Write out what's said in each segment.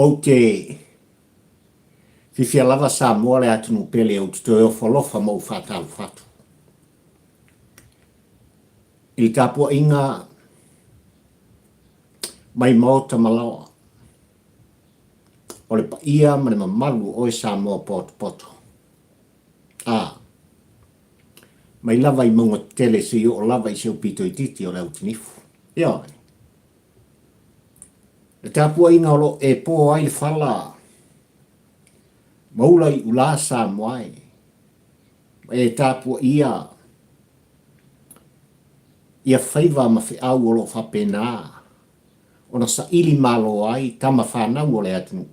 o te fifia lava Samoa le atunu pele o te ofolofa mo fatal fatu. I tapua inga mai mauta malawa. O le pa ia mane mamalu o e Samoa poto. Mai lava I monga tele se o lava I seu pito I titi o le utinifu. Ia. Le tapua inga o lo e po ai le fala. Maula I ula Samoa e. E tapua ia whaiva ma whi au o lo whapena. Ona sa ili malo ai tama whanau o le atunu.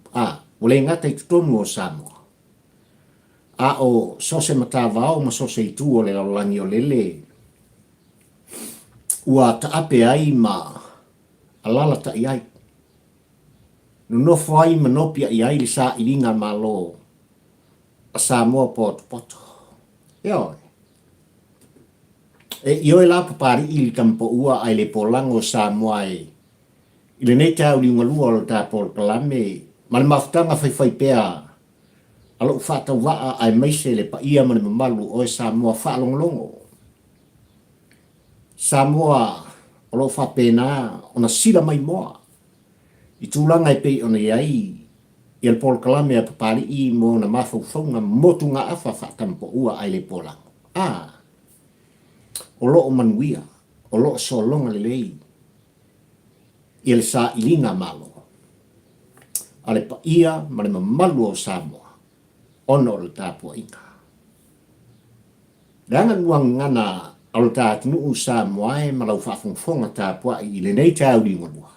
O le ngata I tutonu o Samoa. O sose matawao ma sose I tu o le laulangi o lele. Ua taape ai ma alala ta I ai. Nunofo ai manopia I ai li sa ilinga malo. A Samoa poto. Ioi. Ioi la papari ili tampo ua ai le polango Samoa e. Ile nei tau li ungalua o ta por kalame. Male mafutanga whai pea. Alo whata waa ai maise le pa ia mane mamalu o e Samoa whaalonglongo. Samoa alo whapena ona sila mai moa. I tūlanga I pei ona iai. I al por kalame a papari I mo na mawhauwhaunga motu ngā awha whatampo ua ai le polango. O loo manuia. O loo solonga le lei. I le sa ilinga malo. Ale pa ia mane mamalu o Samoa. Ono le tapua inga. Danga nuang ngana alo tātunu u Samoa e malau whafungfonga tapua I le nei tau li ngonua.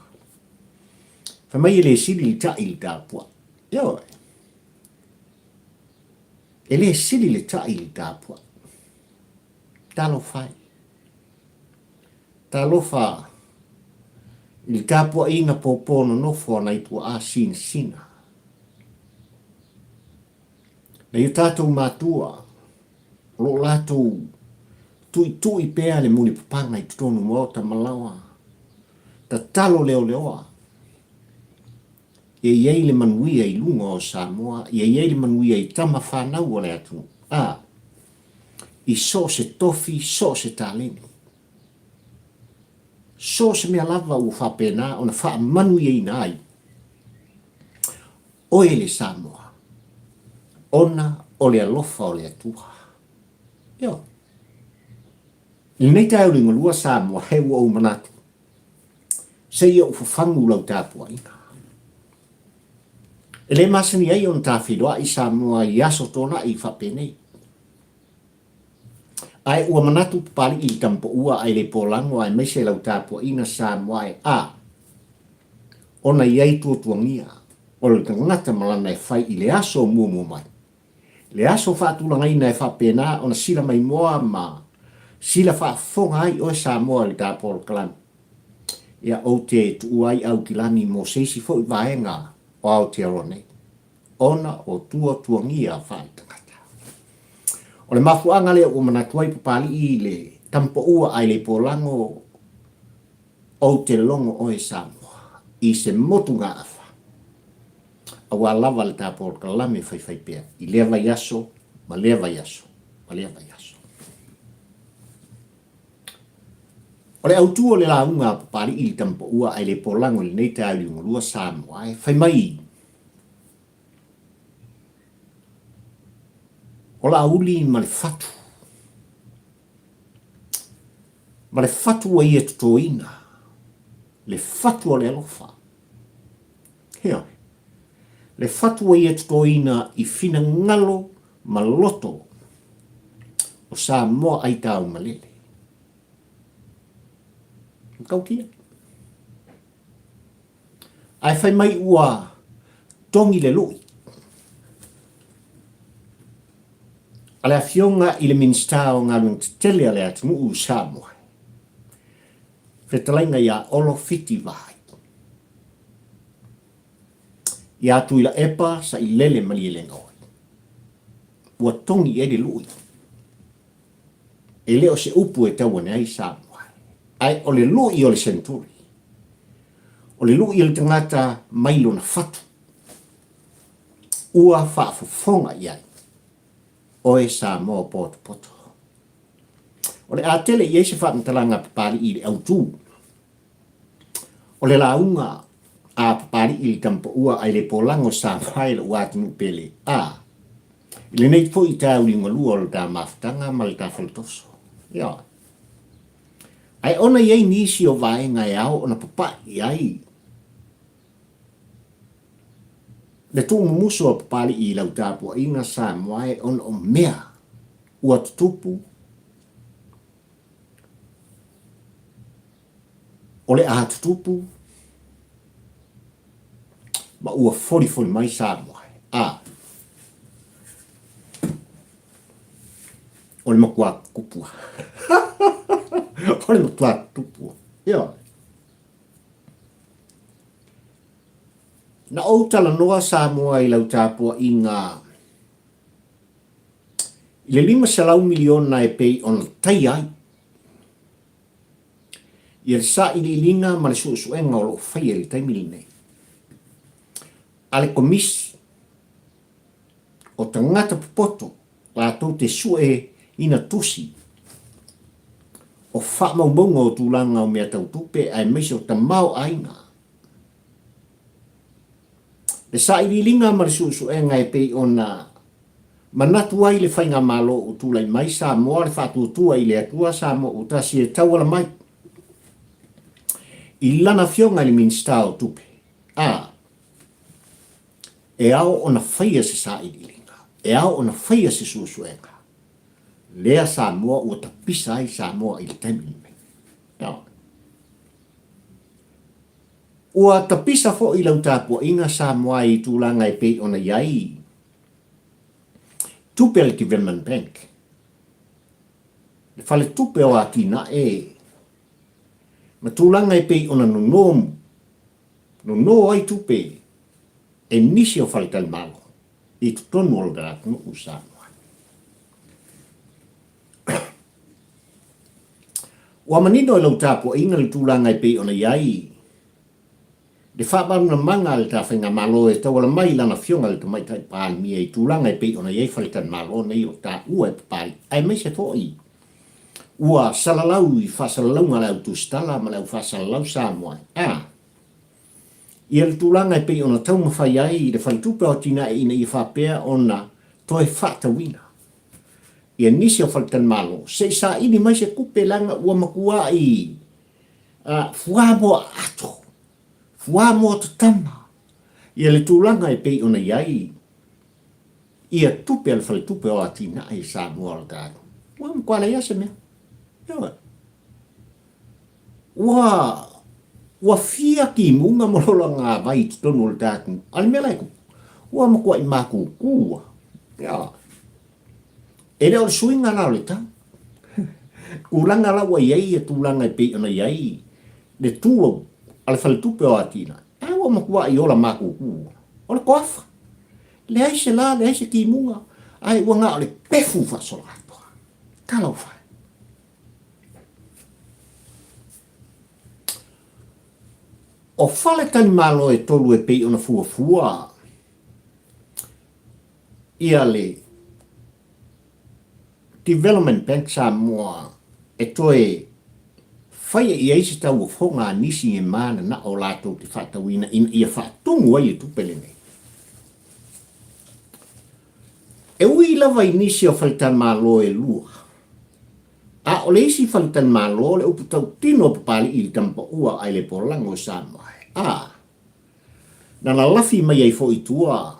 Whamai le sili li tai li tapua. Yo. Ele sili li tai li tapua. Talo fai. Talo fa. Li tapua inga popono nofo na ipua a sina. Na yu tātou mātua, lo lātou tui pēa le muni pupanga I tutonu mo ta malawa. Ta talo leoa. Iei le manuia I lunga o Samoa, iei le manuia I tama whanau o le atu. I so se tofi, so se tāleni. So se mea lava u whapena, ona wha manuia I nai. Oe le Samoa. Ona o le alofa o le atua. Yo. I nei tau ringo lua Samoa he ua o manatu. Se ia ufafangu lau tāpua inga. E le masani ai on tāwhiroa I Samoa I aso tōna I whapenei. Ai ua manatu pali I tampo ua ai le polango ai meise lau tāpua inga Samoa e Ona iai tuangia. O le tangata malana e whai I le aso mua mai. Le aso whaatulanga ina e whapena ona sila mai moa ma sila whaafonga ai o Samoa le tāporo kalami. Ia o te tuai au kilani mo seisi fo I vaenga o Aotearoa. Ona o tuangia whaitangata. O le mafuanga lea o manatuai papali I le tampo ua ai le polango o te longo o e Samoa. I se motu ngā awha. Awa lava le tāporo kalame whai pēa. I leva yaso, ma leva yaso. O le autua le launga papari I tampo ua ai le polango le nei tau li ngolua Samoa e whai mai. O la auli ma le fatu. Ma le fatu wa ia tutoina. Le fatu o le alofa. Hea. Le fatua ia tutoina I fina ngalo ma loto o Samoa ai tau malele. Kaukia. Ai whai mai ua tongi le lui. Ale a fionga I le minsta o ngā runga tele ale atu u Samoa. Whetalainga ia olo fiti vai. Ia tuila epa sa I lele mali elenga oi. Ua tongi e le lui. E leo se upu e tawane ai Samoa. Ai o le lui o le senturi. O le lui o le tangata mailo na fatu. ua whaafofonga iai. O e Samoa poto poto. O le atele i eise whaamtalanga papari i le autu. O le launga a papari i le tampo ua ai le polango Samoa le ua tunu pele a. I le nei po i tau li ngalua o le ta maftanga ma le ta faltoso. Ia. Ai ona iei nisi o vaenga e au ona papa iai. Le tu muso o papari i lau tapua inga Samoa e on o mea ua tutupu o le a tutupu ma ua fori mai Samoa a o le makua kupua o le makua kupua ia na o tala noa Samoa i lau tapua inga i le 5 miliona e pei on tai ai i le sa i li linga ma le suenga o lo fai e le taimili nei ale komisi o tangata popoto la tau te sue ina tusi o wha maubonga o tūlanga o mea tau tupe ai meisi o tamau ainga. Le sa i li linga ma le suenga e pei ona manatu ai le whainga malo o tūlai mai Samoa le whatuatua i le atua Samoa o tasi e tauala mai. I lana fionga le minsta o tupe. E ao ona whaia se sa i linga. E ao ona whaia se suenga. Lea Samoa ua tapisa ai Samoa i le taimini mai. Ua tapisa fo i lau tapua inga Samoa i tūlanga e pei ona iai. Tupe le Development Bank. Le fale tupe o atina e. Ma tūlanga e pei ona nonomu. Nono ai tupe. E nisi o fale talmalo. I tutonu o le no Samoa. Ua manino e lau tapua inga le tūlanga e pei ona iai. Le whabaruna manga le tawhinga malo e tawala mai lana fionga le tamai tai pāli mia i tūlanga e pei ona iei whalitan malo nei o tā ua e pāli. Ai mai se fōi. Ua salalau i whasalalau lau tu stala ma lau whasalalau Samoa. Ia le tūlanga e pei ona tau mawhai ai i le whalitupe o tina e ina i whapea ona toi whatawina. Ia nisi o whalitan malo. Se sa ini mai se kupe langa ua makua i fuamoa ato. Fua mo te tama. Ia le tūlanga e pei ona iai. Ia tupe al whale tupe o atina e Samoa o tātu. Ua mkwala ia se mea. Ia. Ua fia ki munga molola ngā vai tonu o tātu. Ale mea laiku. Ua mkwa i māku kua. Ia. E leo le suinga nao le tā. Ulanga lawa iai e tūlanga e pei ona iai. Le tūa ale fale tupe o atina. Awa makua i ola maku kua. Ola koafa. Le aise la, le aise ki munga. Ai ua ngā ole pefu fasola atoa. Kalau fai. O fale tani malo e tolu e pei ona fua. Ia le Development Bank Samoa e toe whaia i eise tau o whonga nisi e mana na o lato te whatawina in ia whatungu ai e tupele nei. E ui lava i nisi o whalitan malo e lua. A o le isi whalitan malo le upu tau tino papali i tampa ua ai le polango Samoa. Na la lafi mai ai fo i tua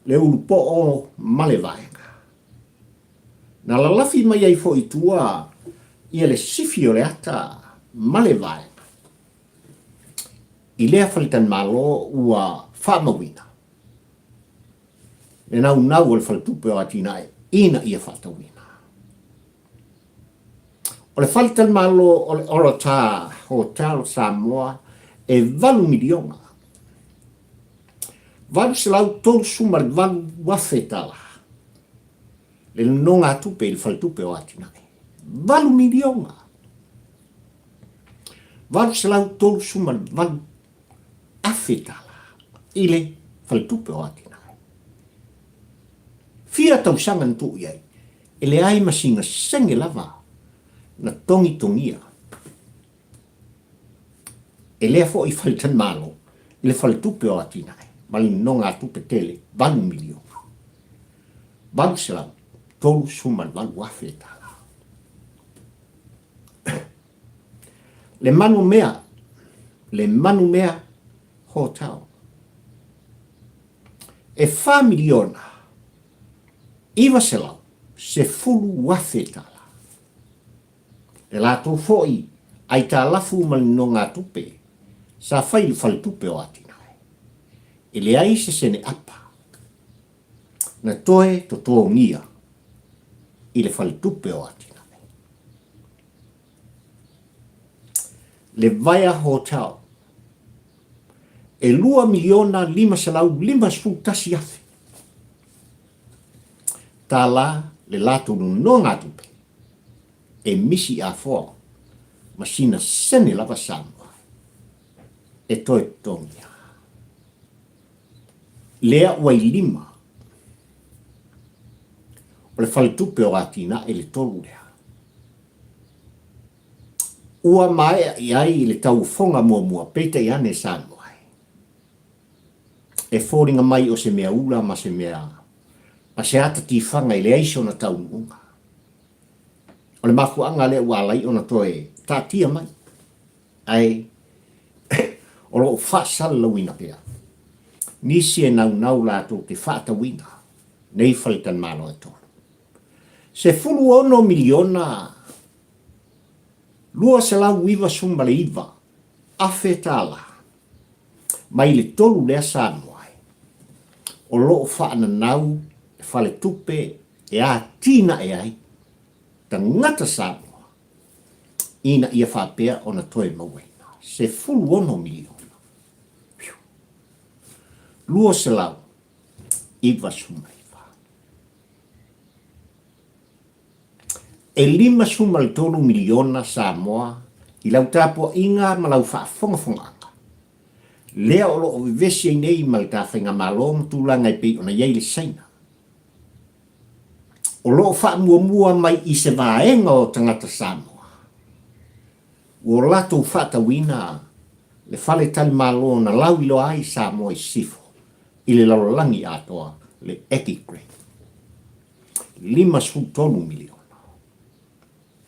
le ulupo o malevaenga. Na la lafi mai ai fo i tua ia le sifi o le ata malevai. I lea whalitan malo ua whamawina. Le nau o le whalitupe o atina e ina ia whatawina. O le whalitan malo o le orota Hotel Samoa e 2 milionga. Valu se lau tolu suma le valu wafetala. Le nonga tupe i le whalitupe o atina e. 2 milionga. Valu se lau tolu suma valu afetala. Ile faltupe o atina. Fia tau sangan tu iai, e le ai masinga senge lava, na tongi tongia. E lea fo i faltan malo, i le faltupe o atina, mali nonga tupe tele, 1 milion. Balu selam, tolu suman balu wafe tala. Le manu mea hotel. E 4 miliona, iwa selau, se fulu wafe tala. E la tō foi, ai tā lafu mali no ngā tupe, sa fai li faltupe o atina. E le ai se sene apa. Na toe to tō ngia, i le faltupe o atina. Le Vaya Hotel, e 2 miliona 5 selau 5 tasi afe. Tā la le lato no ngā tupe, e misi a fōa, masina sene lava Samoa, e toe tongia. Lea wai 5, o le faltupe o atina e le tolu lea. Ua mai i ai le tau fonga mua peita i ane Samoa. E fōringa mai o se mea ula ma se mea, ma se ata tifanga i le aiso na tau unga. O le mafuanga le ua lai o na toe tātia mai. Ai, o lo whaasala lawina pia. Nisi e nau lato te whaata wina, nei whalitan malo e tōru. Se 40 miliona, 2 selau iwa sumbale iwa, afe tala, mai le tolu lea Samoai. O lo whaana nau, e whale tupe, e a tina e ai, ta ngata Samoa, ina ia whapea o na toe mawena. Se 40 miliona. 2 selau, iwa sumbale. E 5 miliona Samoa, i lau tāpua inga ma lau whaafonga. Lea o lo o vivesi ai nei ma le tāwhainga malong tūlanga i pei ona iei le saina. O lo wha mua mai i se vaenga o tangata Samoa. O lato whaatawina, le whale tali malo na lau ilo ai Samoa i sifo, i le laulangi atoa le Ekikre. 5 miliona.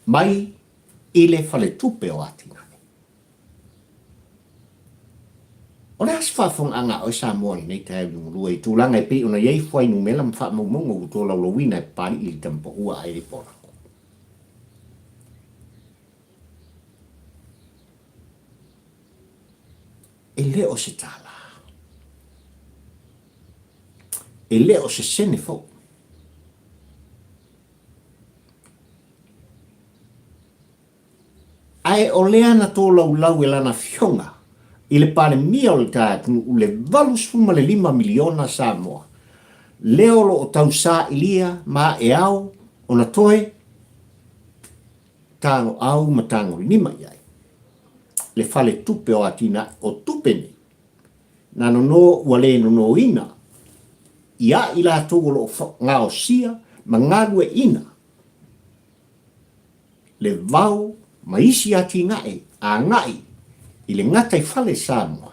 Mai i le whale tupe o atina. O le aswhafong anga o Samoa i nei tae nungu i tūlanga i pei ona iei whai numela mwha maumongo u tō laulawina e pari i tampo ua ai le porako. E leo se tala. E leo se sene fo. Ai o lea na tō lau e lana fionga, i le pare mia o le tātunu u le 5 miliona Samoa. Leo lo o tau sā ilia ma e au o na toe, tango au ma tango lima iai. Le whale tupe o atina o tupeni, na no wale no ina, ia i la tō lo ngā o sia ma ngārue ina. Le vau ma isi ati ngai, a ngai, i le ngatai whale Samoa.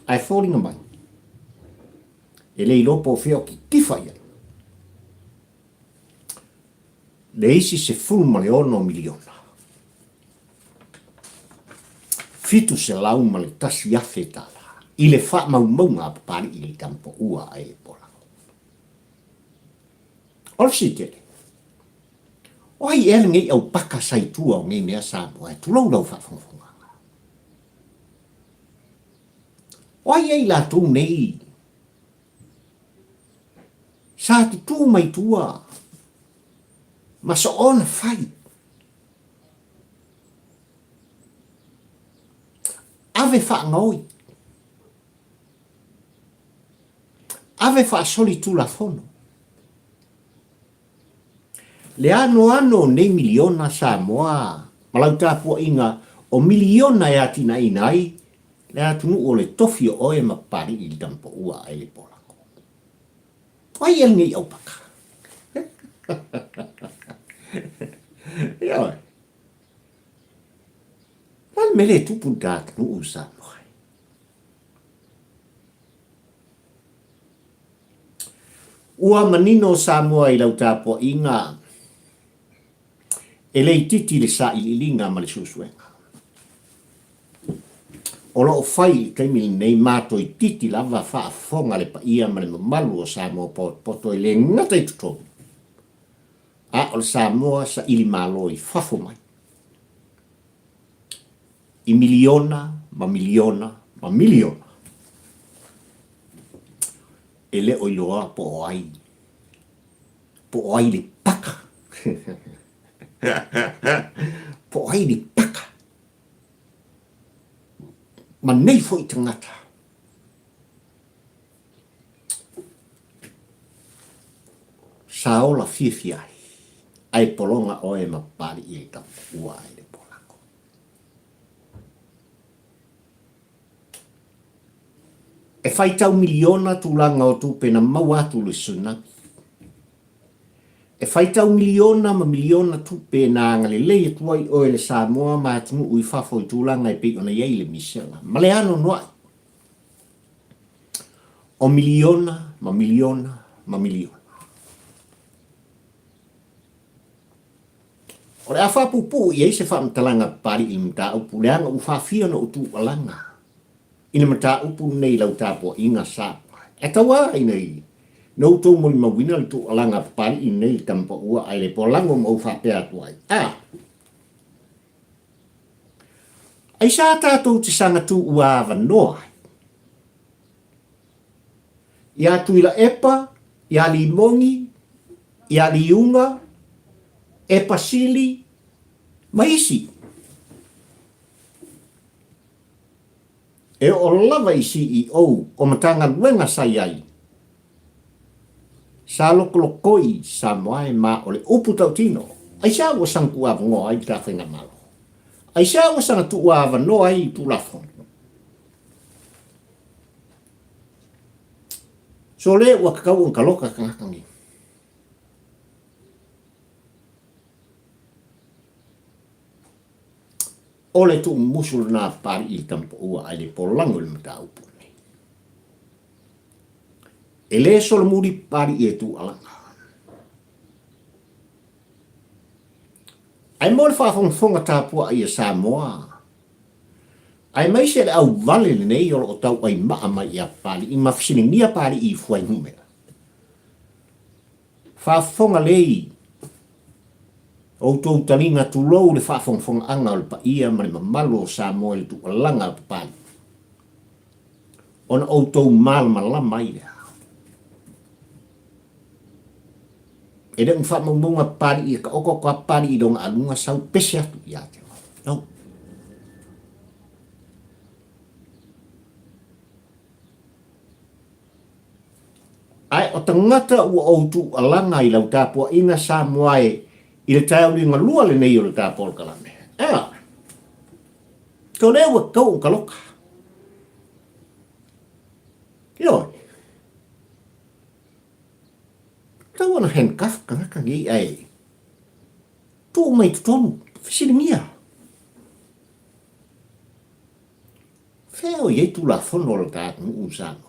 Ai whōringa mai. E le ilopo whio ki tiwhai ai. Le isi se 40 miliona. Fitu se lau ma le tasi afe tala. I le wha maunga pari i le tampo ua ai e pola. Olsi tele. O ai e ngei au paka sai tua o ngei mea Samoa, tu lau whaafonga. O ai ei la tū nei, sa te tū mai tua, ma so ona whai. Ave whaangoi. Ave whaasoli tū la fono. Le ano nei miliona Samoa, malau tāpua inga o miliona e atina inai, Le atunu o le tofi o e mapari i tampo ua ai le polako. Ai el ngi au paka. Ia. Mal mele tupu dat nu usa moi. Ua manino Samoa i lau tapo inga e lei titi le sa i linga ma le susuenga. O lo fai kai mil nei mato i titi lava fa fonga le pa ia ma le malu o Samoa poto i le ngata i tuto. A o Samoa sa ili malo i fafo mai. I miliona, ma miliona, ma miliona. E le o iloa po o ai. Po o ai li paka. Po o ai li paka. Ma nei fo i tangata. Sa ola fia ai. Ai polonga o e mapari i e tapu ua ai le polako. E fai tau miliona tulanga o tu pena mawatu le tsunami. E fai tau miliona ma miliona tu pena ngale le tuai o le Samoa ma tunu ui fafo i tulanga e pe ona iei le misela. Ma le ano noa. O miliona ma miliona ma miliona. O le afa pupu i eise wha mtalanga pari i mta upu le anga ufa fia no utu alanga. Ina mta upu nei lau tapo inga sa. E tawa i nei. No utu mo ma wina le tu alanga pari i nei tampa ua ai le polango mo ufa pea tuai. Ai sa tātou te sanga tu ua awa noa. Ia tuila epa, ia li mongi, ia li unga, e pasili, maisi. E o lava i CEO o matanga luenga sai ai. Sa lokolokoi sa moai ma o le upu tau tino. Ai sa ua sangku awa ngoa ai ka whenga malo. Ai sa ua sanga tu ua awa noa ai tu lafon. So le ua kakau ang kaloka kangakangi. Ole tu musul na pari i tampo ua ai le polango le mata upu nei. E le solo muri pari i tu alanga. Ai mo le whaafonga tāpua i a Samoa. Ai mai se le au vale le nei o tau ai maa mai i a pari i mafisini nia pari i fuai numera. Whaafonga lei o tau talinga tu lou le whaafonga anga o le pa ia ma le mamalo o Samoa le tu alanga o pari. Ona o tau malama lama i lea. E le mwha maunga pari i ka oko kwa pari i donga alunga sau pese atu i ate. No. Ai o tangata ua o tu alanga i lau tāpua inga Samoa i le tau li ngā lua le nei o le tāpua o kalame. Tau lea ua kau o kaloka. Ioi. Tau ana hen kaf kanaka ngi ai. Tu mai tutonu, fisiri mia. Feo i tu la fono le tātu usano.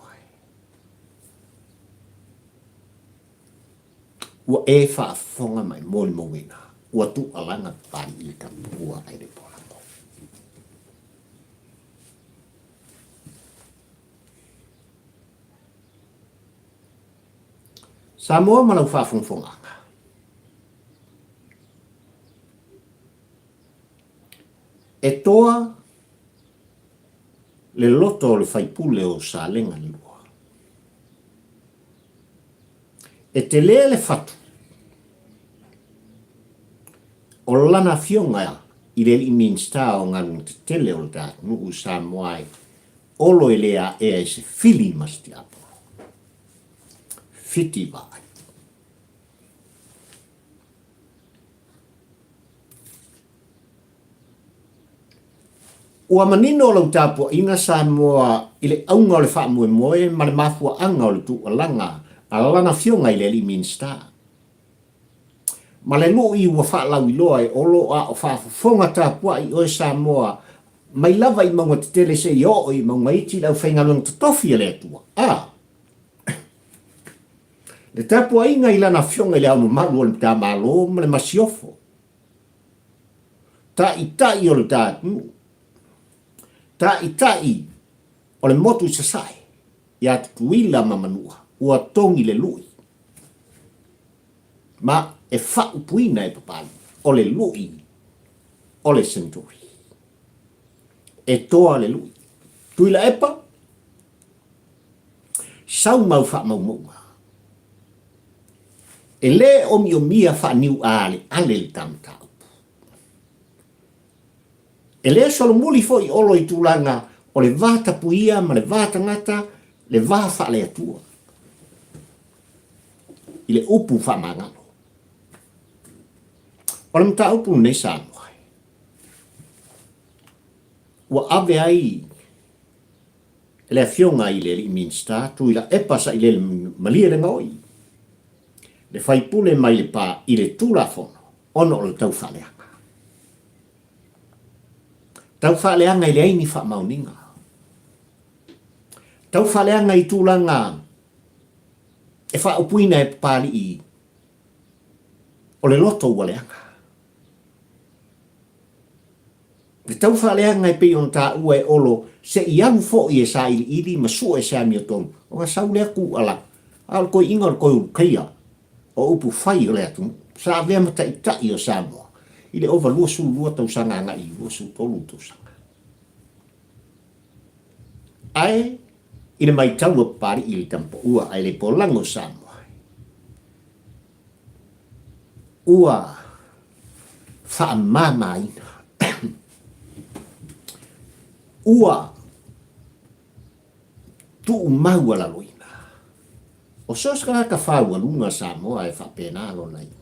Ua e whaafonga mai mōli mōwina. Ua tu alanga pari i ka ua ai le polako. Samoa malau whaafonga. E toa le loto le whaipule o sa lenga ni lua. E te lea le fatu. O lana fionga i le iminsta o ngarung te tele o ta nuku Samoa olo e lea e se fili masti apo. Fiti vai. ua manino lau tāpua ina sa moa ile aunga o le wha moe moe ma le mafua anga o le tu alanga a lana fionga i le li minsta. Ma le lo i ua wha lau i loa e olo a o wha fonga tāpua i oe sa moa mai lava i maunga te tele se i o i maunga iti lau whainga luang totofi le atua. Le tāpua inga i lana fionga i le au malu o le tā malo ma le masiofo. Ta i o le tātu. Ta i o le motu i sasai. Ia tuila mamanua. Ua tongi le lui. Ma e whau puina e papali. O le lui. O le sentori. E toa le lui. Tuila epa. Sau mau wha mau maua. E le omi o mia wha niu ale. Ale le tamtau. E le solo muli fo i olo i tūlanga o le vata puia ma le vata ngata le vaha wha le atua. I le upu wha mangalo. O le mta upu nei sāmoai. Ua ave ai e le fionga i le li minsta tu i la epasa i le malia le ngoi. Le whaipule mai le pā i le tūlafono ono o le tau whaleanga. Tau whaleanga i le aini wha mauninga. Tau whaleanga i tūlanga e wha upuina e pāli i o le loto ua leanga. Le tau whaleanga i pei on tā ua e olo se i anu fo i e sa ili ma sua e sa mi o tonu. O nga sau lea ku ala. Al koi inga koi ukeia o upu whai o lea tu. Sa vea mata i tai o Samoa. I le ova lua su lua tau sanga nga i lua su tolu tau sanga. Ai, i le mai tau o pari i le tampo ua ai le polango Samoa. Ua wha mama ina. Ua tu maua la loina. O sos ka whaua lunga Samoa e wha pena alo na iwa.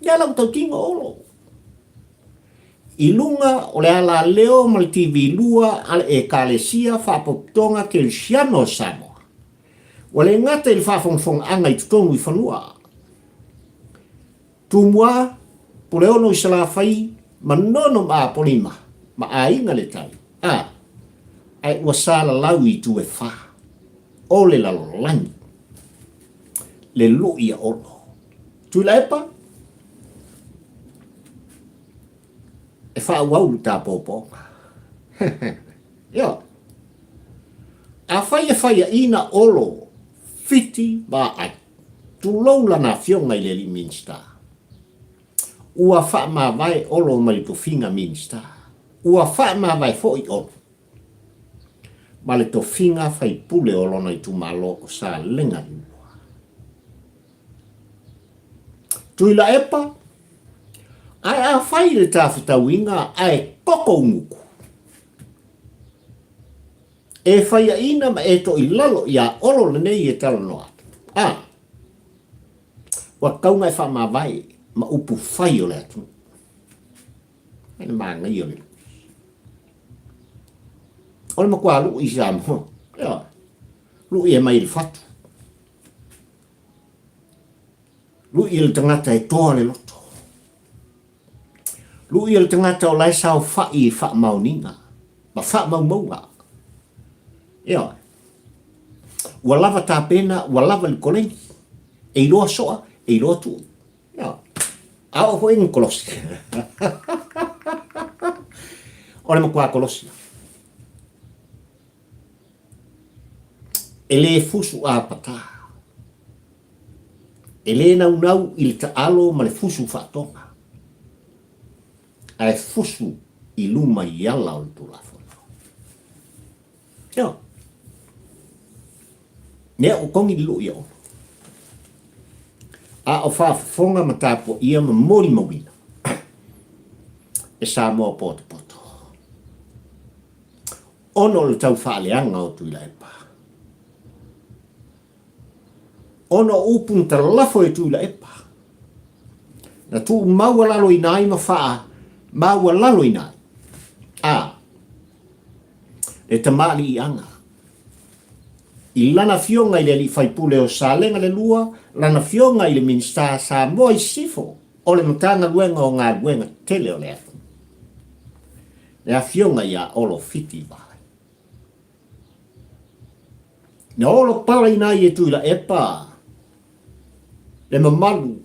Ia lau tau tinga olo. I lunga o le ala leo ma le TV lua ala e kalesia whapoptonga ke le siano Samoa. Wa le ngata il whafongfong anga i tutonu i whanua. Tumua, pule ono i salawhai, ma nono maa polima, ma a inga le tai. Ai wasala lau i tu e wha. O le lalo langi. Le luia olo. Tu la epa? E wha wau ta popo. Ia. A whaia ina olo fiti ba ai. Tu loula na fionga i le li minsta. Ua wha ma vai olo mai to finga minsta. Ua wha ma vai fo i olo. Ma le to finga fai pule olo na i tu malo o sa lenga lua. Tu ila epa? Ai a whai le tawhitauinga ai koko umuku. E whaia ina ma e to i lalo ia olo le nei e tala no atu. Wa kaunga e wha ma vai ma upu whai o le atu. Ene maa ngai o le. Ole ma kua lu i Samoa. Lu i e mai le fatu. Lu i le tangata e toa le loto. Lu i le tangata o lai sao whai e wha mauninga. Ma wha maunga. Ia. Ua lava tā pena, ua lava le kolengi. E iloa soa, e iloa tu. Ia. Ao ho inga kolosi. Ole ma kua kolosi. E le fusu a pata. E le nau i le taalo ma le fusu whaatonga. A e fusu i luma i ala o le tulafono. Ia. Nea o kongi li lu ia ono. A o whaafonga ma tāpua ia ma mori mawina. E Samoa poto poto. Ono le tau whaaleanga o tuila e pa. Ono upun ta lafo e tuila e pa. Na tu maua lalo i nai ma whaa. Maua lalo i nai. e tamali i anga. I lana fionga i le li faipule o salenga le lua, lana fionga i le minsta sa moa i sifo, o le matanga luenga o ngā luenga tele o le atu. Le a fionga ia olo fiti vai. Na olo pala ina i e tuila epa, le mamalu,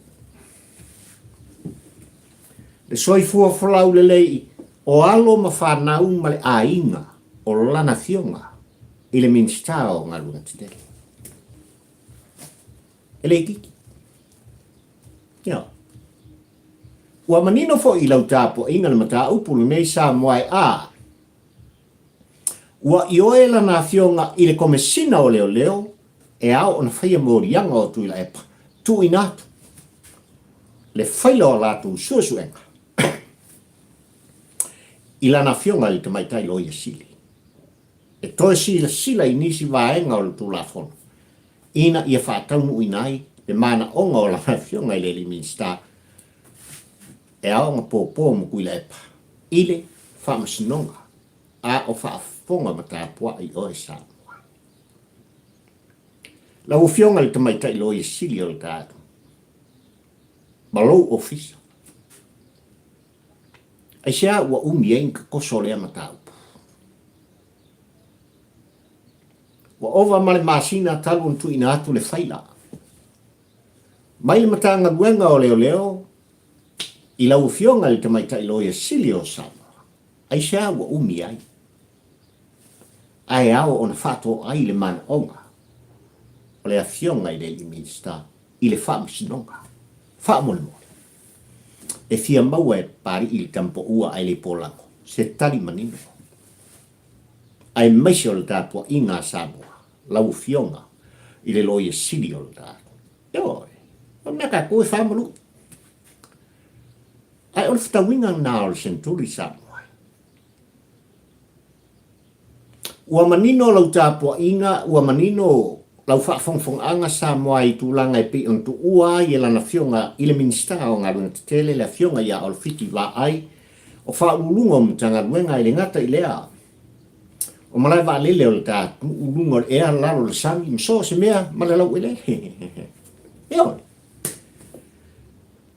le soifua folau le lei, o alo ma whanau ma le ainga, o lana fionga, i le minsta o ngā luenga tele. E le kiki. Ia. Ua manino fo i lau tāpo inga le mata upulu nei sa moai a. Ua i oe lana fionga i le komesina o leo leo, e au ona whaia morianga o tuila epa. Tu inatu. Le whaila o latu suasuenga. I lana fionga i te maitai loia sili. E toe sila i nisi vaenga o le tu la fono. Ina ia whātaunu inai, le mana onga o lana fionga i le li minsta. E aonga pōpō mo kuila epa. Ile whamasinonga. A o whaafonga matapua i oe sa. Lau fionga le tamaitai loia sili o le tātu. Malou ofisa. Ai sea ua umi ka koso lea mataupu. Ua ova male masina talu untu ina atu le whaila. Mai le matanga luenga o leo leo, i lau fionga le tamaitai loia sili o Samoa. Ai sea ua umi ai. Ai ao ona whato ai le mana onga. O le a fionga i le li minsta, i le whamasinonga. Whamole mole. E fia maua e pari i le tampo ua ai le polango. Se tali manino. Ai maisi o le tāpua i ngā Samoa. Lau fionga i le loia sili o le tāpua. Ioi. O naka koe whamalu. Ai o le whatawinga nā o le senturi Samoa. Ua manino lau tāpua inga, ua manino lau whaafongfong anga Samoa i tūlanga e pi on tu ua i lana fionga i le minsta o ngā runga tele le fionga ia o le fiti wa ai o whaulunga o mtanga ruenga i le ngata i lea. O malai wa lele o le tā ulunga o ea lalo le sami mso se mea male lau ele. Ioi.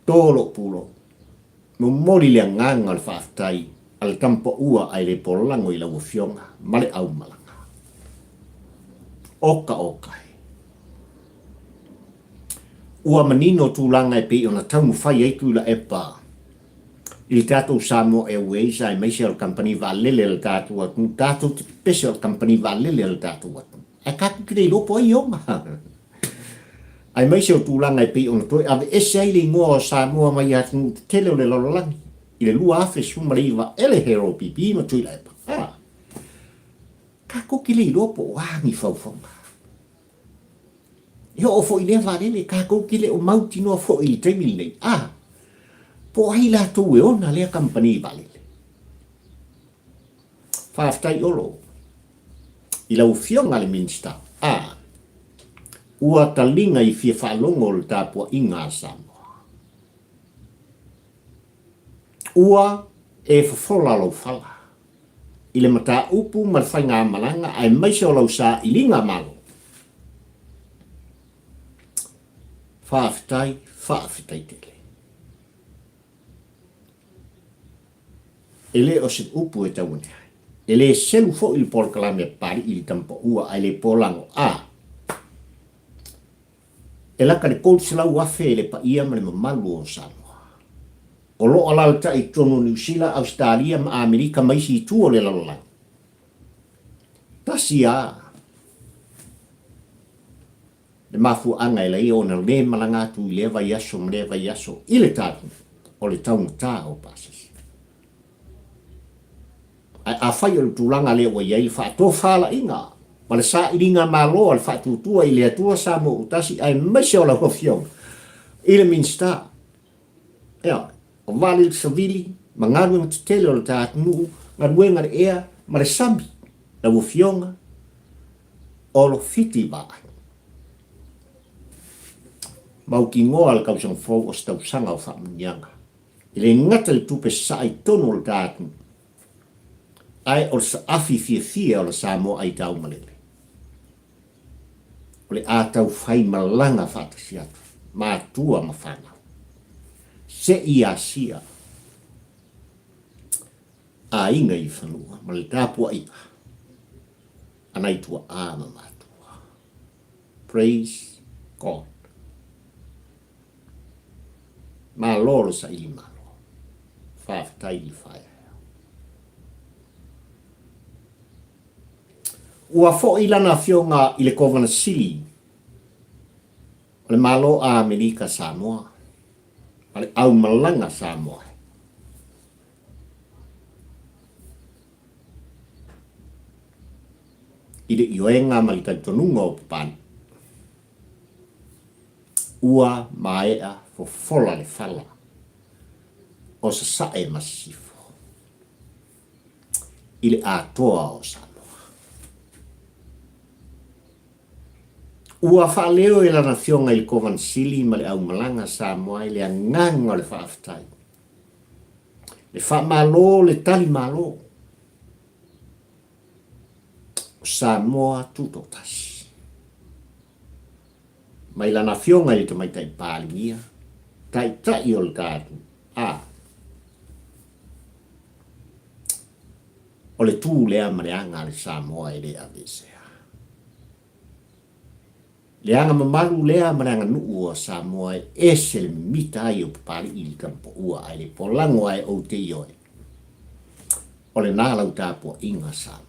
Tolo pulo. Mo mori le nganga le whaaftai al tampo ua ai le polango i lau fionga male au malanga. Oka oka. Ua manino tūlanga e pi ona taunu whai ei tūla e pā. I tātou Samoa Airways ai meisi al company va lele al tātou atu. Tātou te pese al company va lele al tātou atu. Ai kāku kire i lopo ai onga. Ai meisi o tūlanga e pi ona toi. Ave ese ai le ingoa o Samoa mai atu tele o le lololangi. I le lua afe sumariva ele hero pipi ma tūla e pā. Kako kile i lopo wangi whauwhanga. Ia o fo i lea whanele, kako kile o mauti noa fo i temili nei. Po ai la tō e ona lea company valele. Whaaftai olo. I lau fionga le minsta. Ua talinga i fia whalongo le tāpua i ngā Samoa. Ua e whawhola lau whala. I le mata upu ma le whainga malanga ai maise o lau sa i linga malo. Whaafitai tele. Ele o se upu e taune hai. Ele selu fo il polkalame pari i tampo ua ai le polango E laka le koutu silau wafe le pa ia ma le mamalu o Samoa. O lo ala ta i tono New Zealand, Australia ma Amerika maisi i tuo le lalolang. Tasia. Le mafu anga e lai o na le malanga tu i le vai aso ma le vai aso. I le tātu o le taunga tā o pasas. A whai o le tūlanga le wa iai wha tō whala inga. Ma le sa iringa malo al wha tūtua i le atua sa mo utasi ai maisi o la hofiong. I le minsta. Ea. O vale savili, ma ngaru te tele o le tātu nuu, ngaruenga le ea, ma le sambi, la wofionga, o lo fiti vai. Mau ki ngoa le kausang fau o stau sanga o whamunianga. I le ngata le tupe sa i tono le tātu. ai o sa afi fia o le Samoa ai tau malele. O le atau fai malanga whatasi atu, mātua ma whana. Se i asia, a inga i whanua, ma le tāpua ipa, anai tua āma mātua. Praise God. Ma lolo sa ili malo, whaafitai ili whae. Ua fo ilana fionga i le kovana sili, o le malo a Amerika Samoa, o le au malanga Samoa. I le ioenga ma i taitonunga o papani. Ua maea fo fola le fala, o sa sae masifo. I le atoa o Samoa. Ua whaaleo e lana fionga i kovan sili ma le au malanga Samoa i le anganga o le whaafitai. Le whaamalo le tali malo. O Samoa tutotasi. Mai lana fionga i te maitai pālingia. Tai o le tātu. O le tū lea ma le anga le Samoa e le avesea. Le anga mamalu lea maranga nuu o Samoa e se le mita ai o papali i kampo ua ai le polango ai o te ioe. O le nālau tāpua inga Samoa.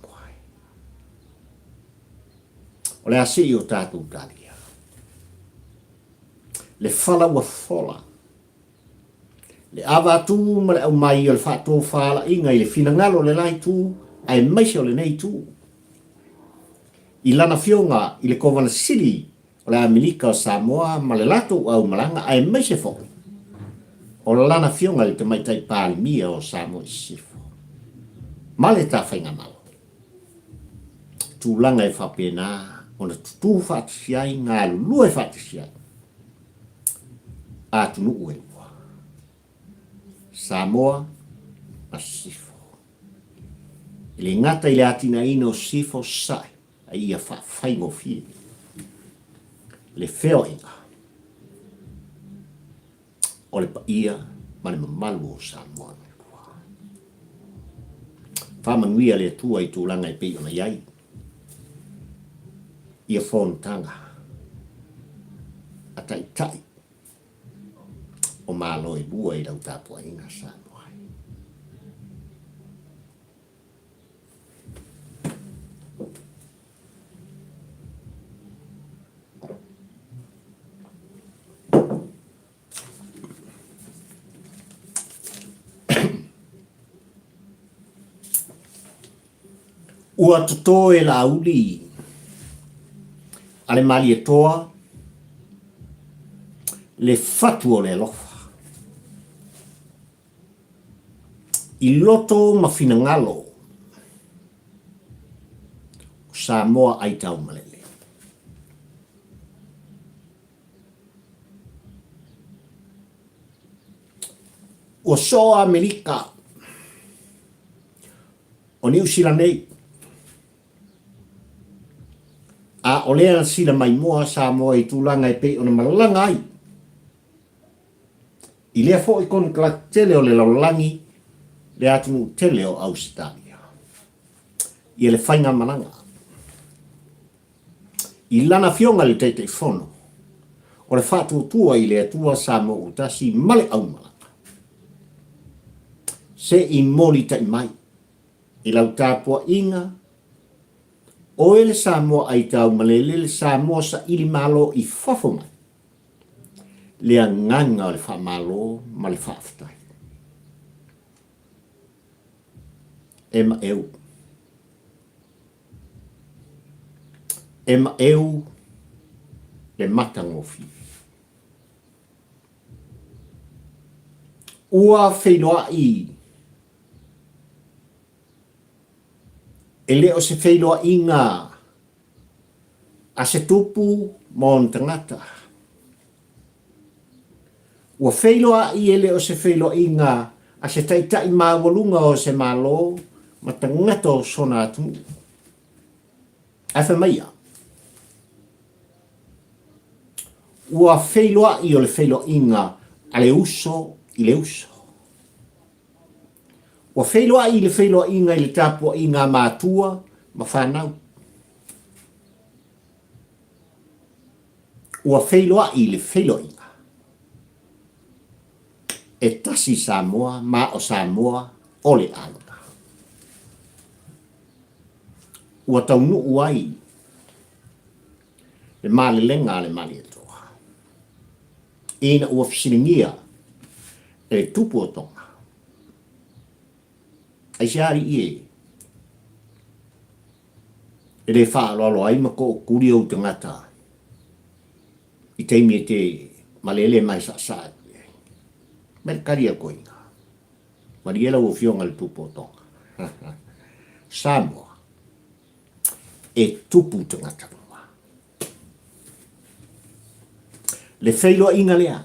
O le ase i o tātou talia. Le fala ua fola. Le awa tū ma le au mai o le whato whala inga i le finangalo le lai tū ai maise o le nei tū. I lana fionga i le kovana sili o le Amerika o Samoa ma le lato au malanga ai maise fo. O le lana fionga i te maitai pālimia o Samoa i sifo. Ma le ta whainga malo. Tūlanga e whapena o na tutu whatisiai ngā lua e whatisiai. A tunu ue ua. Samoa a sifo. I le ngata i le atina ina o sifo sai a ia whaingo fie. Le feo inga. O le paia ma le mamalu o Samoa. Whamanguia le tua i tūlanga i pei ona iai. Ia whontanga. A tai. O malo e bua i lau tāpua inga Samoa. Ua toto e la uli. Ale mali e toa. Le fatu o le lofa. I loto ma finangalo. Samoa ai tau malele. O so Amerika. O New Zealand nei. A o lea sila mai moa Samoa i tūlanga i pei ona malanga ai. I lea fo i kon kala tele o le laulangi le atunu tele o Australia. I le whainga mananga. I lana fionga le teitei whono. O le whātua tua i le atua Samoa utasi male au malanga. Se i moli tai mai. I lau tāpua inga. O ele Samoa ai tau malele le Samoa sa ili malo i fafo mai. Le nganga o le wha malo ma le whaafitai. Ema eu le matangofi. Ua whenua i. E leo se whenua inga a se tupu mon tangata. Ua whenua i e leo se whenua inga a se taitai mawalunga o se malo ma tangata o sona atu. Afa maia. Ua wheiloa i o le wheilo inga a le uso i le uso. Ua wheiloa i le wheiloa inga i le tapua inga mātua ma whanau. Ua wheiloa i le wheiloa inga. E tasi Samoa, ma o Samoa, o le alona. Ua taunu uai, le male lenga le male etoa. Ina ua fisilingia, e tupu o tonga. Ai siari ie. E le wha alo ai mako o kuri o tangata. I teimi e te malele mai sa sa. Mercaria koinga. Mariela o fionga le tupu o tonga. Samoa. E tupu tangata ruma. Le whailoa inga lea.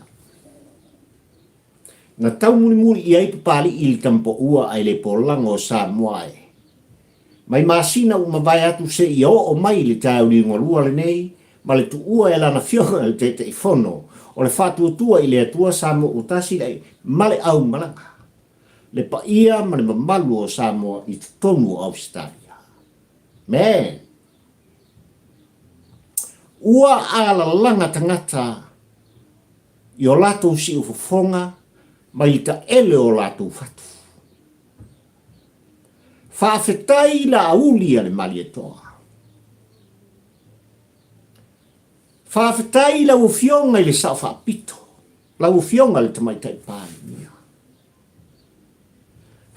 Na tau muni muni i ai papali i le tampo ua ai le polanga o Samoa e. Mai masina u mawai atu se i o mai le tau li ngolua le nei, ma le tu ua e lana fionga le te ifono. O le fatu tua i le atua Samoa utasi lai male au malanga. Le pa ia ma le mamalu o Samoa i tonu o Australia. Man. Ua ala langa tangata i o lato si ufofonga ma i ta ele o lato fatu. Whaafetai la auli ale mali etoa. Whaafetai la ufionga i le sao whaapito. La ufionga le tamaitai pāni mia.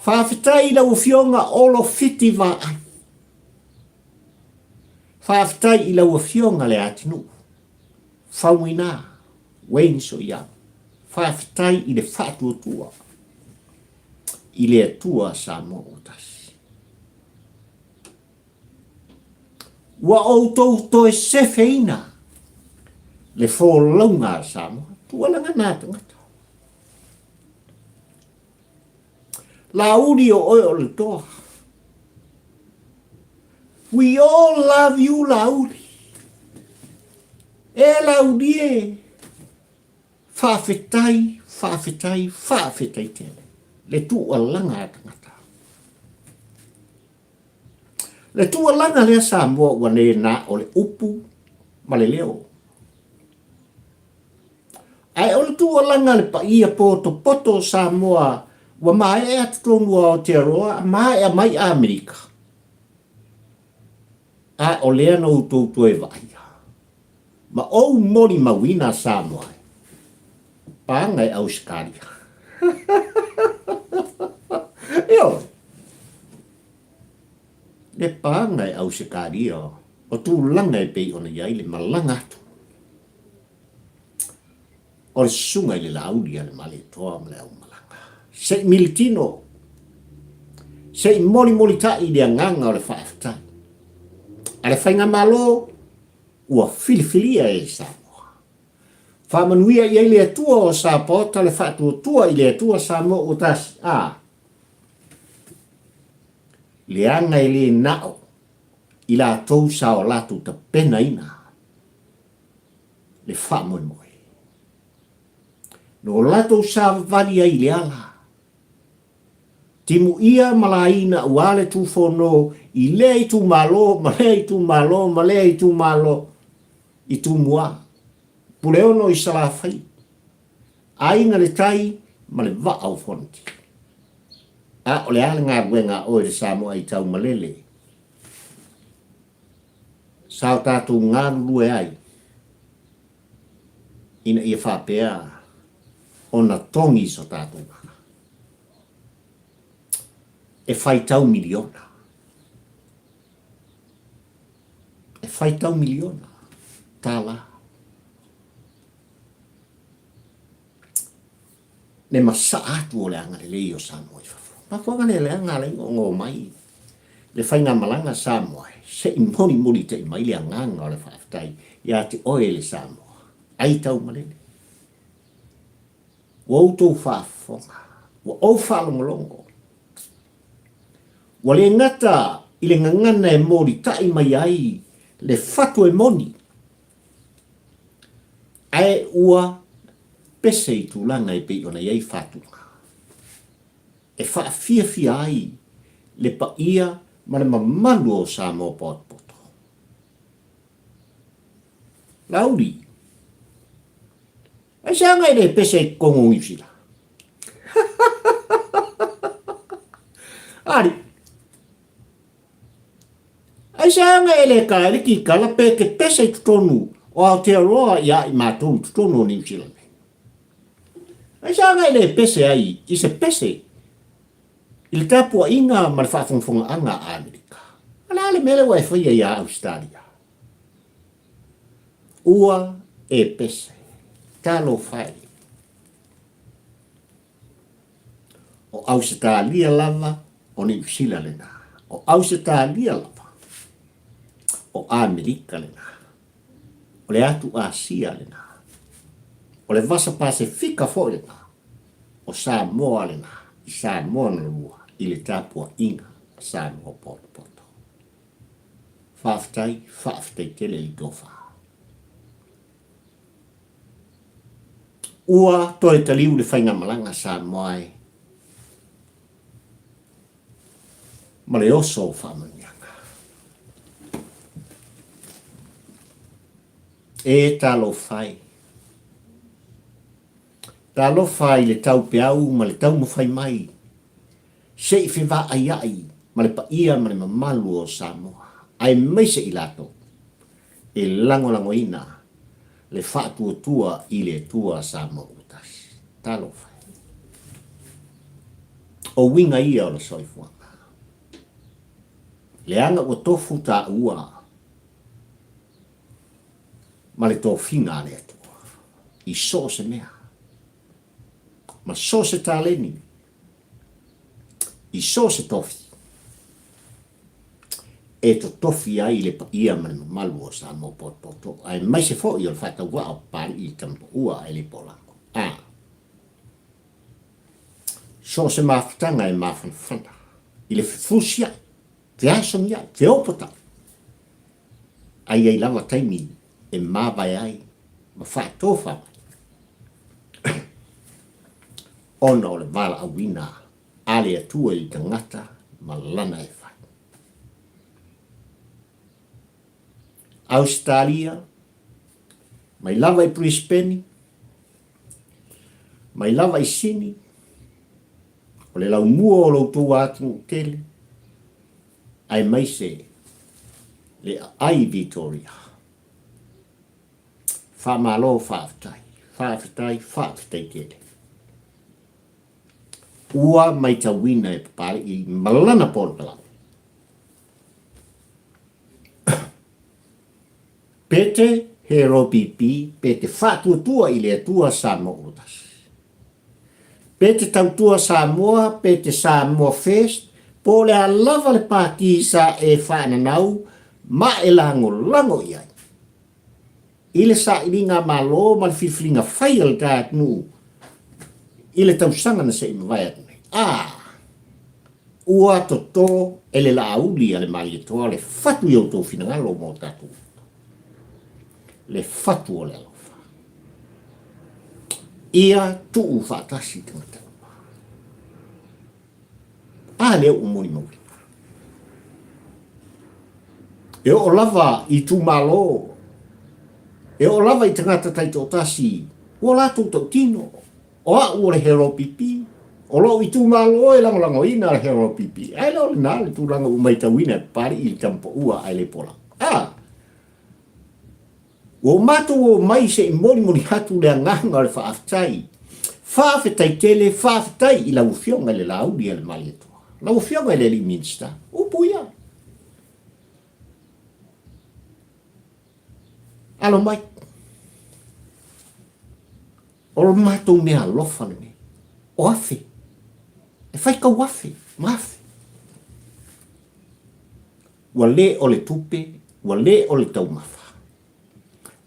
Whaafetai la ufionga olo fiti wa ai. Whaafetai la ufionga le atinu. Whauina, wenso ia. Whaafetai i le whatu tua. I le atua Samoa utasi. Wa outou to e sefeina. Le wholaunga Samoa. Tualanga nāta ngata. La uri o oi o le toa. We all love you, la uri. E la uri e. Whawhetai, whawhetai, whawhetai tele. Le tualanga ngata. Le tualanga lea Samoa wane na o le upu ma le leo. Ai o le tualanga le pa ia poto Samoa wa mai e atonu o Aotearoa, mai a mai a Amerika. A o lea no utou e vaia. Ma ou mori mawina Samoa. Panga e Australia. Io. Le panga e Australia. O tu langa e pei ona iai le malanga atu. O le sunga i le laulia le male toa male au malanga. Se militino. Se moli ta i le anganga o le whaafetai. A le whainga malo ua filifilia e Samoa. Whamanuia i le atua o Sapota le whaatua i le atua Samoa o tasi. Le anga i le nao i la tou sa o latu ta pena ina. Le whamoe. No lato sa valia i le ala. Timu ia malaina uale tu fono i le i tu malo, ma le i tu malo, ma le i tu malo i tu mua. Puleono i salafai. Ainga le tai ma le va au fonti. A o le ala ngā ruenga o le Samoa i tau malele. Sao tātou ngā rue ai. Ina ia whapea. Ona tongi so tātou ngā. E whai tau miliona. E whai tau miliona. Tāla. Ne masa atu o le anga le lei o Samoa i whawha. Pafuanga le anga le ngō mai. Le whai ngā malanga Samoa. Se i moni te i mai le anganga o le whawhtai. Ia te oe le Samoa. Ai tau malele. Wa outou whaafonga. Wa ou whaalongolongo. Wa le ngata i le ngangana e mori tai mai ai le fatu e moni. Ai ua pese i tūlanga e pei ona iei fatu. E wha fia fia ai le pa ia ma le mamalu o sa mo poto. Lauri. Ai sa ngai le pese i kongo ifila. Ari. Ai sa ngai le ka le ki kala pe ke pese i tonu o Aotearoa ia i mātou tonu o New Zealand. Ai sa ngai le pese ai i se pese il tapua inga ma le whaafonfonga anga a Amerika. Ala le mele wa e whaia ia Australia. Ua e pese. Talo whai. O Australia lava o New Zealand lena. O Australia lava o Amerika lena. O le atu Asia lena. O le vasa Pasifika fo lena. O Samoa lena. I Samoa na lua. I le tapua inga. Samoa poto. Whaafitai tele i gofa. Ua toi taliu le whainga malanga Samoa e. Ma le oso whamanianga. E talo whai. Talo whai le tau peau ma le tau mo whai mai. Se i whiwa ai ma le pa ia ma le mamalu o Samoa. Ai meise i lato. E lango ina. Le whaatua i le tua Samoa utas. Talo whai. O winga ia o le soifuanga. Le anga o tofu ta ua. Ma le tofinga le atua. I so se mea. Ma so se taleni. I so se tofi. E to tofi ai le pa ia ma le malu o Samoa poto. Ai mai se fo i o le whata ua o pari i tampo ua ai le polango. So se mafutanga e mafanfana. I le fusia. Te aso mia, te opota. Ai lava taimi e mawai ai. Ma whae tofa mai. Ona o le wala awina. Ale atua i tangata. Ma lana e whae. Australia. Mai lava i Brisbane. Mai lava i Sydney. O le lau mua o lau tua atu tele. Ai mai se le ai Victoria. Wha malo whaafitai tele. Ua mai tawina e papare i malana portalau. Pete hero pipi, pete whaatua i le atua Samoa utas. Pete tautua Samoa, pete Samoa Fest, po le alava le pāki sa e whananau, ma e lango iai. I le sa iringa malo, ma le whiwhiringa whai al tāt nu. I le tausanga na se imawai atu nei. Ua toto e le lauli ale mali toa le fatu iau tō whinangalo mō tātu. Le fatu o le alofa. Ia tuu whaatasi tangata. Leo umoni mauri. E o lava i tu malo. E o lava i tangata taito tasi. O lato tau tino. O a o le hero pipi. O lo i tu malo e lango ina le hero pipi. Ai lo le nale tu langa umai tawina pari i tampo ua ai le pola. O mato o mai se moni hatu le nganga le whaafitai. Whaafetai tele, whaafetai i lau fionga le laudi le malieto. Lau fionga le li minsta. Upuia. Alo mai. O lo mato mea lofa ne. O afe. E whai ka wafe. Mafe. Ua le o le tupe. Ua le o le taumafa.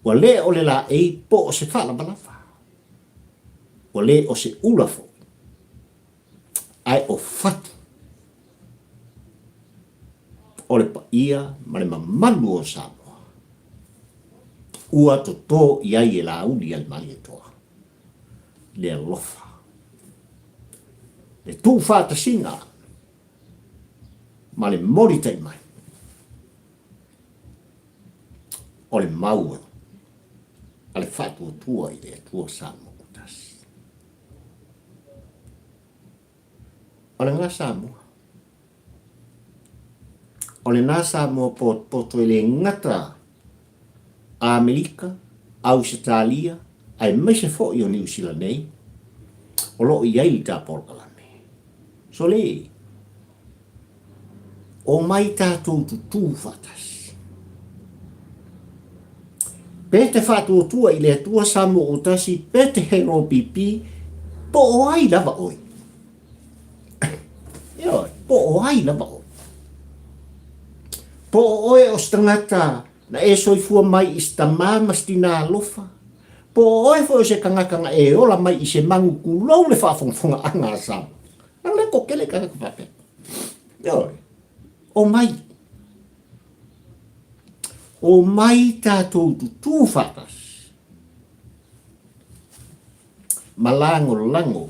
Ua le o le la ei po o se whala balafa. Ua le o se ulafo. Ai o fatu. o le pa ia ma le mamalu o Samoa. Ua to tō iai e la uli al mali e toa. Le alofa. Le tū whāta singa. Ma le mori tei mai. O le maua. A le whātua tua i le tua Samoa utas. O le ngā Samoa. O le nā Samoa poto i le ngata a Amerika, Australia, ai mese fo i o New Zealand nei, o lo i ai ta porkalame. So le, o mai tātou tu fatas. Pete whātua tua i le tua Samoa o tasi, pete hero pipi, po o ai lava oi. Ioi, po o ai lava oi. Po o oe o stangata, na e soifua mai i sta māmastina alofa. Po oe fo se kangakanga e ola mai i se mangu kulou le whaafonga anga sa. Nang le kokele kaka pape. Yoi. O mai. O mai tātou tu whatas. Malango lango.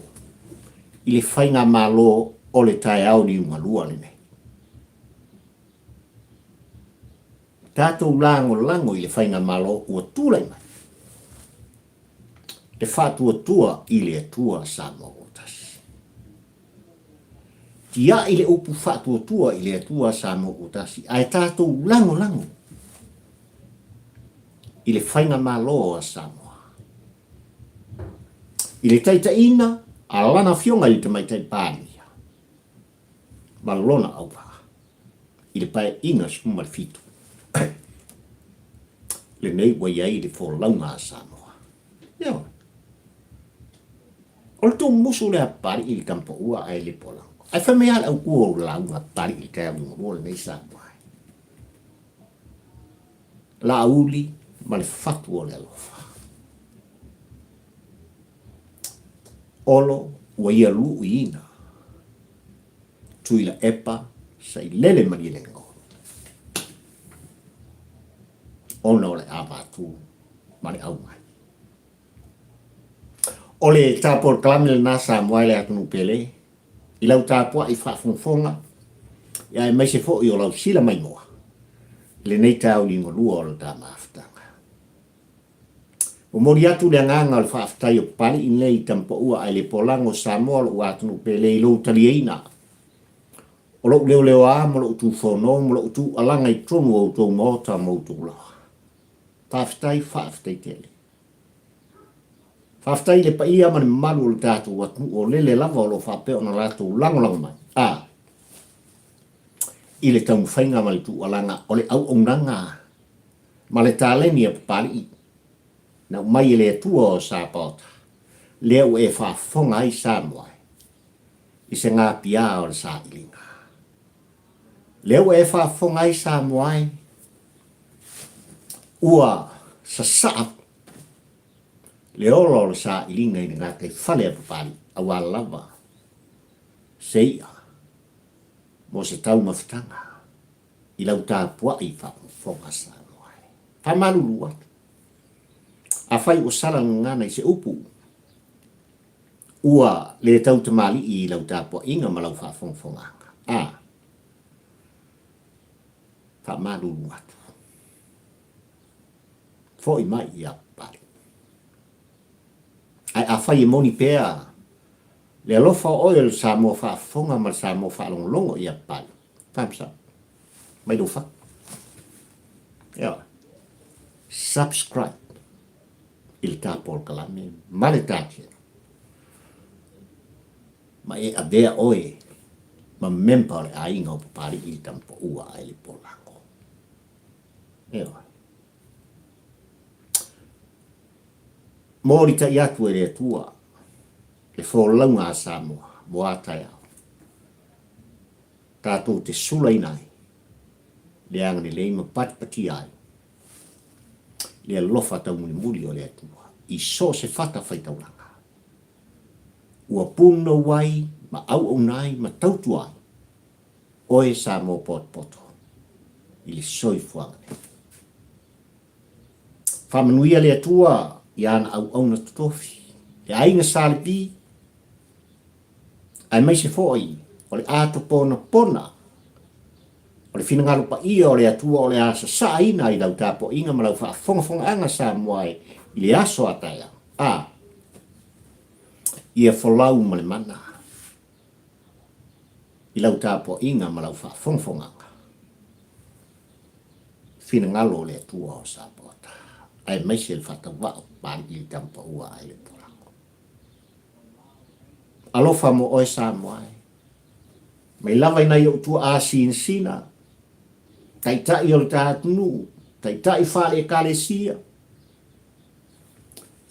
I le whainga malo o le tai au ni unga lua le nei. Tātou lango i le whainga malo ua tūlai mai. Le whātua tua i le tua Samoa o tasi. Tia i le upu whātua tua i le tua Samoa o tasi. Ai tātou lango. I le whainga malo a Samoa. I le taitaina, a lana fionga i te maitai pānia. Malona au pā. I le pae inga skuma le fitu. Le nei wa iai le fōlaunga a Samoa. Ia. O le tō musu le apari i le kampa ua ai le polango. Ai whamea au kua o launga apari i te amunga le nei Samoa. La uli ma le fatu o le alofa. Olo wa ia lu ina. Tui la epa sa i lele mani le ngō. Ono le avatu mani au mai. O le tāpor klami le nasa moai le atunu pele. I lau tāpua i whaafonga. Ia e maise fo i o lau sila mai moa. Le nei tāu i ngolua o le tā maaftanga. O mori atu le nganga o le whaaftai o pali i nei tampa ua ai le polango Samoa lo atunu pele i lau talieina. O lau leo a mo lau tu whono mo lau tu alanga i tronu o tau mota mo tau lau. Whaaftai tele. Whaaftai le pa ia mani malu o le tātou watu o lele lava o lo whapeo na rātou lango mai. I le tau mwhainga mali tu alanga o le au onanga. Ma le tāleni a papari i. Na mai le atua o sāpota. Leo e whaafonga ai Samoa. I se ngā pia o le sā ilinga. Leo e whaafonga ai Samoa. Ua sa saap le olo le sa ilinga i ngā kei whale a papari a wā lava seia mo se tau mawhitanga i lau tā pua i whafonga Samoa. Whamalulu atu. A whai o sala ngana i se upu. Ua le tau tamali i lau tā pua inga ma lau whafonga. Whamalulu atu. Fo i mai i apari. Ai a whai e moni pēa. Le alofa oil Samoa whaafonga ma Samoa whaalongo i apari. Thumbs up. Mai do wha. Ia. Subscribe. Il tāpol kalame. Male tātia. Ma e a vea oe. Ma mempa le ainga o papari i tampo ua ai le polango. Ia. Mori ta iatu e le tua, le wholaunga a Samoa, moatai au. Tātou te sula inai, le angani le ima patipati ai. Le alofa tau muri o le atua, i so se whata whaitauranga. Ua puno wai, ma au au nai, ma tautu ai. Oe Samoa poto. i le soifuanga. Whamanuia le atua i ana au na tutofi. E ainga salipi, ai mai se foi, o le ato pona, o le finangalo pa ia o le atua o le asa saina i lau tapo inga ma lau whaafonga anga sa moai i le aso ataya. Ia folau ma le mana. I lau tapo inga ma lau whaafonga anga. Finangalo le atua o sa pota. Ai mai se le whatawao pāni i tampa ua ai le porako. Alofa mo oe sa moai. Mai lava ina i utua a sina. Tai o le tātunu. Tai whale e kalesia.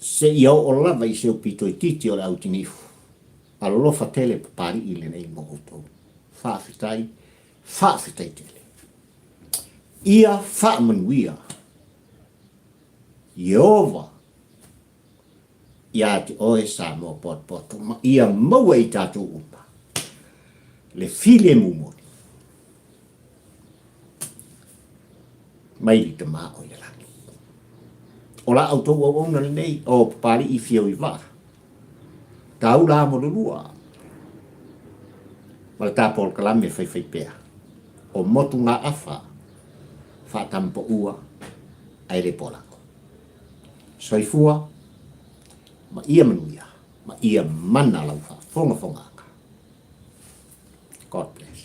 Se i o lava i se upito i titi o le autinifu. Alolofa tele pari i le nei mo utou. Whaafitai tele. Ia whaamanuia. Iova. Ia te oe sa mo pot. Ia maua i tātou upa. Le file mumoni. Mai li te maa o i laki. O la autou o ona le nei. O pari i fio i wā. Tau la mo lua. Wala tāpo o kalame whai pēa. O motu ngā awha. Whatampo ua. Ai le polako. Soifua. Ma ia manuia. Ma ia mana lau wha. Fonga. God bless.